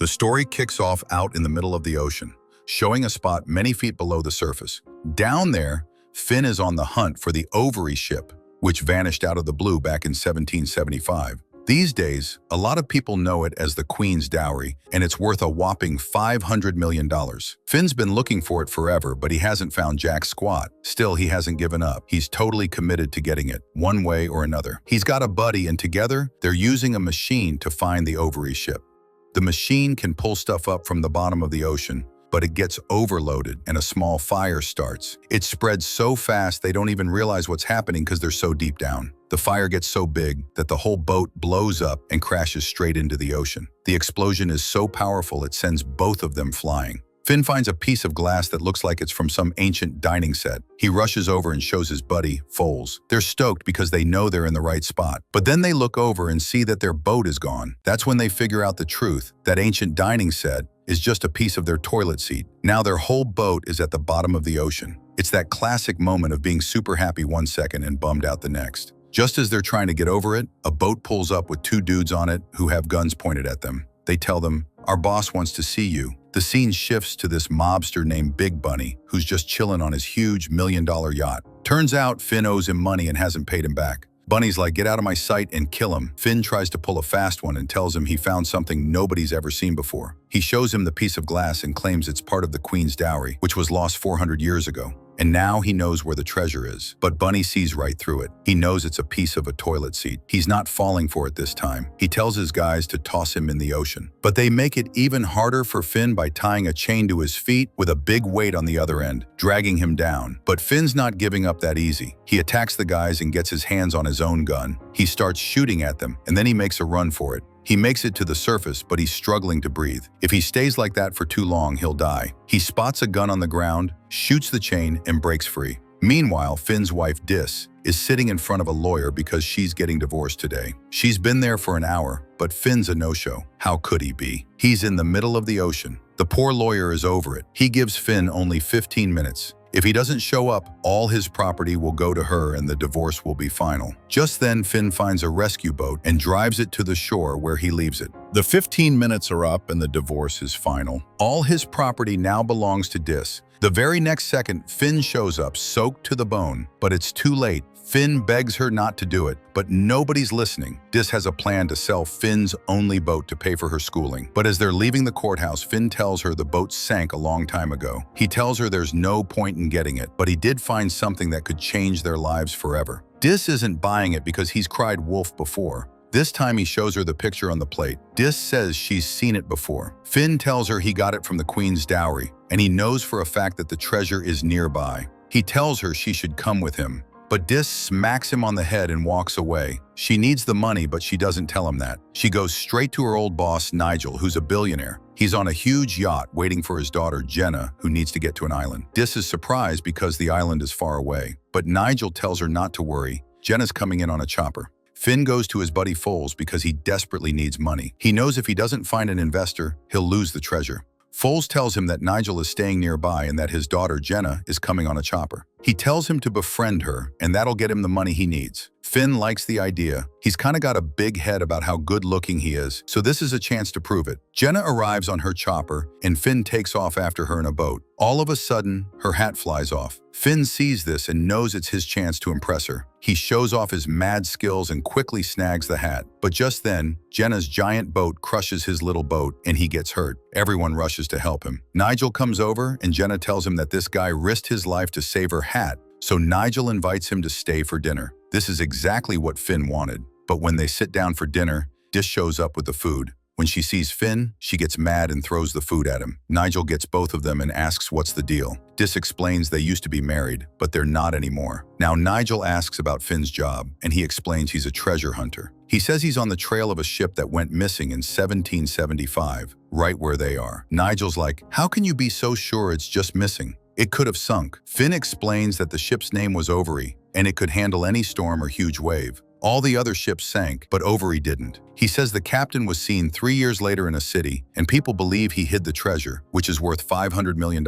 story kicks off out in the middle of the ocean, showing a spot many feet below the surface. Down there, Finn is on the hunt for the Ovary ship, which vanished out of the blue back in 1775. These days, a lot of people know it as the Queen's Dowry, and it's worth a whopping $500 million. Finn's been looking for it forever, but he hasn't found jack squat. Still, he hasn't given up. He's totally committed to getting it, one way or another. He's got a buddy, and together, they're using a machine to find the Ovary ship. The machine can pull stuff up from the bottom of the ocean, but it gets overloaded and a small fire starts. It spreads so fast they don't even realize what's happening because they're so deep down. The fire gets so big that the whole boat blows up and crashes straight into the ocean. The explosion is so powerful it sends both of them flying. Finn finds a piece of glass that looks like it's from some ancient dining set. He rushes over and shows his buddy, Foles. They're stoked because they know they're in the right spot. But then they look over and see that their boat is gone. That's when they figure out the truth. That ancient dining set is just a piece of their toilet seat. Now their whole boat is at the bottom of the ocean. It's that classic moment of being super happy one second and bummed out the next. Just as they're trying to get over it, a boat pulls up with two dudes on it who have guns pointed at them. They tell them, "Our boss wants to see you." The scene shifts to this mobster named Big Bunny, who's just chilling on his huge $1 million yacht. Turns out Finn owes him money and hasn't paid him back. Bunny's like, "Get out of my sight and kill him." Finn tries to pull a fast one and tells him he found something nobody's ever seen before. He shows him the piece of glass and claims it's part of the Queen's Dowry, which was lost 400 years ago. And now he knows where the treasure is. But Bunny sees right through it. He knows it's a piece of a toilet seat. He's not falling for it this time. He tells his guys to toss him in the ocean. But they make it even harder for Finn by tying a chain to his feet with a big weight on the other end, dragging him down. But Finn's not giving up that easy. He attacks the guys and gets his hands on his own gun. He starts shooting at them, and then he makes a run for it. He makes it to the surface, but he's struggling to breathe. If he stays like that for too long, he'll die. He spots a gun on the ground, shoots the chain, and breaks free. Meanwhile, Finn's wife, Dis, is sitting in front of a lawyer because she's getting divorced today. She's been there for an hour, but Finn's a no-show. How could he be? He's in the middle of the ocean. The poor lawyer is over it. He gives Finn only 15 minutes. If he doesn't show up, all his property will go to her and the divorce will be final. Just then, Finn finds a rescue boat and drives it to the shore where he leaves it. The 15 minutes are up and the divorce is final. All his property now belongs to Dis. The very next second, Finn shows up, soaked to the bone, but it's too late. Finn begs her not to do it, but nobody's listening. Dis has a plan to sell Finn's only boat to pay for her schooling. But as they're leaving the courthouse, Finn tells her the boat sank a long time ago. He tells her there's no point in getting it, but he did find something that could change their lives forever. Dis isn't buying it because he's cried wolf before. This time he shows her the picture on the plate. Dis says she's seen it before. Finn tells her he got it from the Queen's Dowry, and he knows for a fact that the treasure is nearby. He tells her she should come with him. But Dis smacks him on the head and walks away. She needs the money, but she doesn't tell him that. She goes straight to her old boss, Nigel, who's a billionaire. He's on a huge yacht waiting for his daughter, Jenna, who needs to get to an island. Dis is surprised because the island is far away. But Nigel tells her not to worry. Jenna's coming in on a chopper. Finn goes to his buddy Foles because he desperately needs money. He knows if he doesn't find an investor, he'll lose the treasure. Foles tells him that Nigel is staying nearby and that his daughter, Jenna, is coming on a chopper. He tells him to befriend her, and that'll get him the money he needs. Finn likes the idea. He's kind of got a big head about how good-looking he is, so this is a chance to prove it. Jenna arrives on her chopper, and Finn takes off after her in a boat. All of a sudden, her hat flies off. Finn sees this and knows it's his chance to impress her. He shows off his mad skills and quickly snags the hat. But just then, Jenna's giant boat crushes his little boat, and he gets hurt. Everyone rushes to help him. Nigel comes over, and Jenna tells him that this guy risked his life to save her hat, so Nigel invites him to stay for dinner. This is exactly what Finn wanted. But when they sit down for dinner, Dis shows up with the food. When she sees Finn, she gets mad and throws the food at him. Nigel gets both of them and asks what's the deal. Dis explains they used to be married, but they're not anymore. Now Nigel asks about Finn's job, and he explains he's a treasure hunter. He says he's on the trail of a ship that went missing in 1775, right where they are. Nigel's like, "How can you be so sure it's just missing? It could have sunk." Finn explains that the ship's name was Ovary, and it could handle any storm or huge wave. All the other ships sank, but Ovary didn't. He says the captain was seen 3 years later in a city, and people believe he hid the treasure, which is worth $500 million.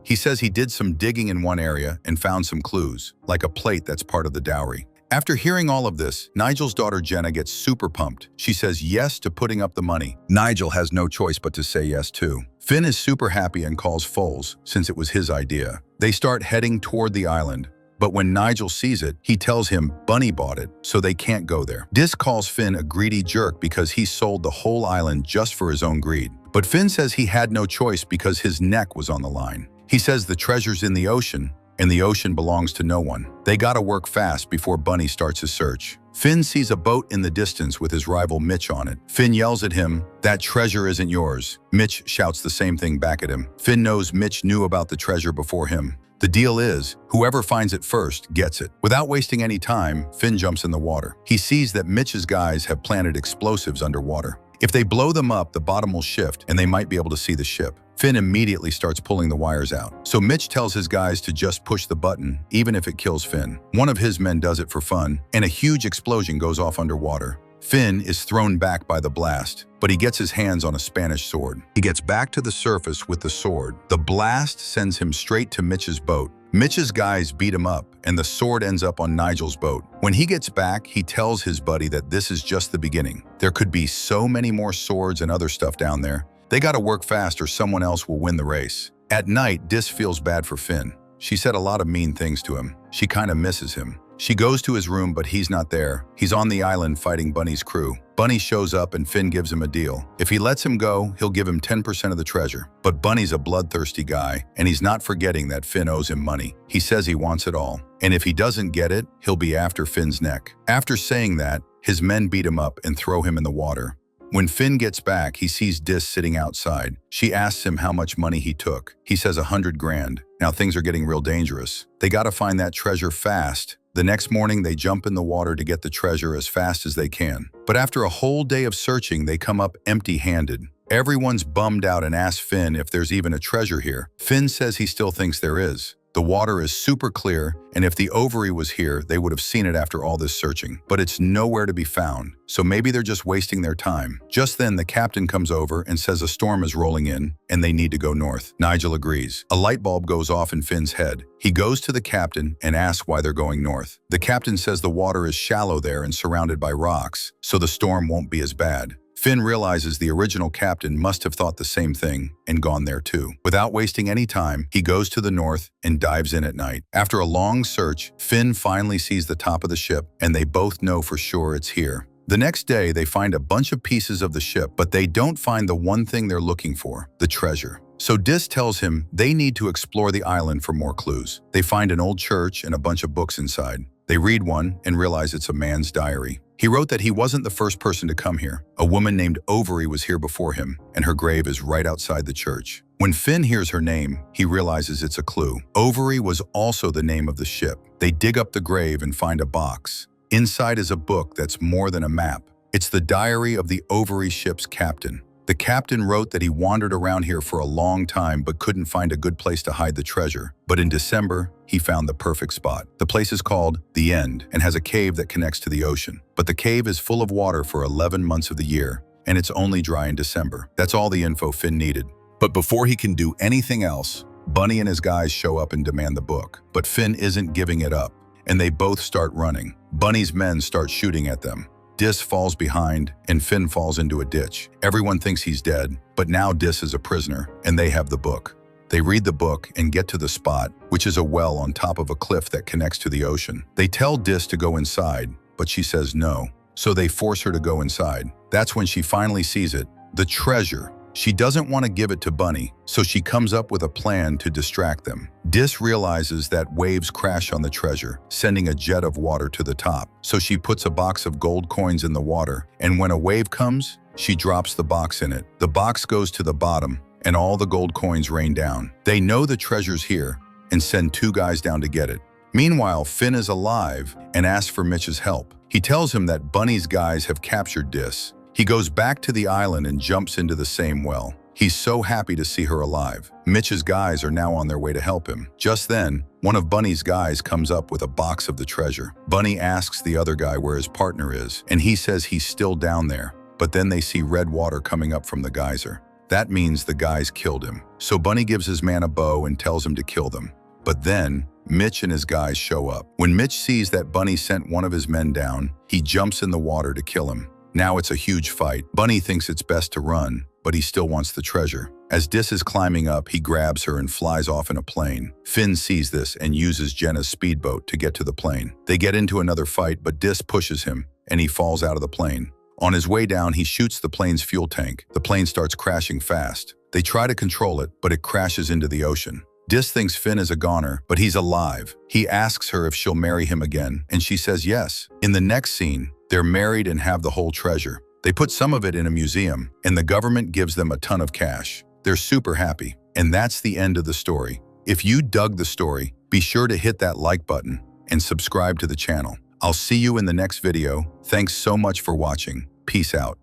He says he did some digging in one area and found some clues, like a plate that's part of the dowry. After hearing all of this, Nigel's daughter Jenna gets super pumped. She says yes to putting up the money. Nigel has no choice but to say yes too. Finn is super happy and calls Foles, since it was his idea. They start heading toward the island, but when Nigel sees it, he tells him Bunny bought it, so they can't go there. Dis calls Finn a greedy jerk because he sold the whole island just for his own greed. But Finn says he had no choice because his neck was on the line. He says the treasure's in the ocean, and the ocean belongs to no one. They gotta work fast before Bunny starts his search. Finn sees a boat in the distance with his rival Mitch on it. Finn yells at him, "That treasure isn't yours." Mitch shouts the same thing back at him. Finn knows Mitch knew about the treasure before him. The deal is, whoever finds it first gets it. Without wasting any time, Finn jumps in the water. He sees that Mitch's guys have planted explosives underwater. If they blow them up, the bottom will shift and they might be able to see the ship. Finn immediately starts pulling the wires out. So Mitch tells his guys to just push the button, even if it kills Finn. One of his men does it for fun, and a huge explosion goes off underwater. Finn is thrown back by the blast, but he gets his hands on a Spanish sword. He gets back to the surface with the sword. The blast sends him straight to Mitch's boat. Mitch's guys beat him up, and the sword ends up on Nigel's boat. When he gets back, he tells his buddy that this is just the beginning. There could be so many more swords and other stuff down there. They gotta work fast or someone else will win the race. At night, Dis feels bad for Finn. She said a lot of mean things to him. She kinda misses him. She goes to his room, but he's not there. He's on the island fighting Bunny's crew. Bunny shows up and Finn gives him a deal. If he lets him go, he'll give him 10% of the treasure. But Bunny's a bloodthirsty guy, and he's not forgetting that Finn owes him money. He says he wants it all. And if he doesn't get it, he'll be after Finn's neck. After saying that, his men beat him up and throw him in the water. When Finn gets back, he sees Dis sitting outside. She asks him how much money he took. He says 100 grand. Now things are getting real dangerous. They gotta find that treasure fast. The next morning, they jump in the water to get the treasure as fast as they can. But after a whole day of searching, they come up empty-handed. Everyone's bummed out and asks Finn if there's even a treasure here. Finn says he still thinks there is. The water is super clear, and if the ovary was here, they would have seen it after all this searching. But it's nowhere to be found, so maybe they're just wasting their time. Just then, the captain comes over and says a storm is rolling in, and they need to go north. Nigel agrees. A light bulb goes off in Finn's head. He goes to the captain and asks why they're going north. The captain says the water is shallow there and surrounded by rocks, so the storm won't be as bad. Finn realizes the original captain must have thought the same thing and gone there too. Without wasting any time, he goes to the north and dives in at night. After a long search, Finn finally sees the top of the ship, and they both know for sure it's here. The next day, they find a bunch of pieces of the ship, but they don't find the one thing they're looking for, the treasure. So Dis tells him they need to explore the island for more clues. They find an old church and a bunch of books inside. They read one and realize it's a man's diary. He wrote that he wasn't the first person to come here. A woman named Ovary was here before him, and her grave is right outside the church. When Finn hears her name, he realizes it's a clue. Ovary was also the name of the ship. They dig up the grave and find a box. Inside is a book that's more than a map. It's the diary of the Ovary ship's captain. The captain wrote that he wandered around here for a long time but couldn't find a good place to hide the treasure. But in December, he found the perfect spot. The place is called The End and has a cave that connects to the ocean. But the cave is full of water for 11 months of the year, and it's only dry in December. That's all the info Finn needed. But before he can do anything else, Bunny and his guys show up and demand the book. But Finn isn't giving it up, and they both start running. Bunny's men start shooting at them. Dis falls behind, and Finn falls into a ditch. Everyone thinks he's dead, but now Dis is a prisoner, and they have the book. They read the book and get to the spot, which is a well on top of a cliff that connects to the ocean. They tell Dis to go inside, but she says no, so they force her to go inside. That's when she finally sees it, the treasure. She doesn't want to give it to Bunny, so she comes up with a plan to distract them. Dis realizes that waves crash on the treasure, sending a jet of water to the top. So she puts a box of gold coins in the water, and when a wave comes, she drops the box in it. The box goes to the bottom, and all the gold coins rain down. They know the treasure's here and send 2 guys down to get it. Meanwhile, Finn is alive and asks for Mitch's help. He tells him that Bunny's guys have captured Dis. He goes back to the island and jumps into the same well. He's so happy to see her alive. Mitch's guys are now on their way to help him. Just then, one of Bunny's guys comes up with a box of the treasure. Bunny asks the other guy where his partner is, and he says he's still down there. But then they see red water coming up from the geyser. That means the guys killed him. So Bunny gives his man a bow and tells him to kill them. But then, Mitch and his guys show up. When Mitch sees that Bunny sent one of his men down, he jumps in the water to kill him. Now it's a huge fight. Bunny thinks it's best to run, but he still wants the treasure. As Dis is climbing up, he grabs her and flies off in a plane. Finn sees this and uses Jenna's speedboat to get to the plane. They get into another fight, but Dis pushes him, and he falls out of the plane. On his way down, he shoots the plane's fuel tank. The plane starts crashing fast. They try to control it, but it crashes into the ocean. Dis thinks Finn is a goner, but he's alive. He asks her if she'll marry him again, and she says yes. In the next scene, they're married and have the whole treasure. They put some of it in a museum, and the government gives them a ton of cash. They're super happy, and that's the end of the story. If you dug the story, be sure to hit that like button and subscribe to the channel. I'll see you in the next video. Thanks so much for watching. Peace out.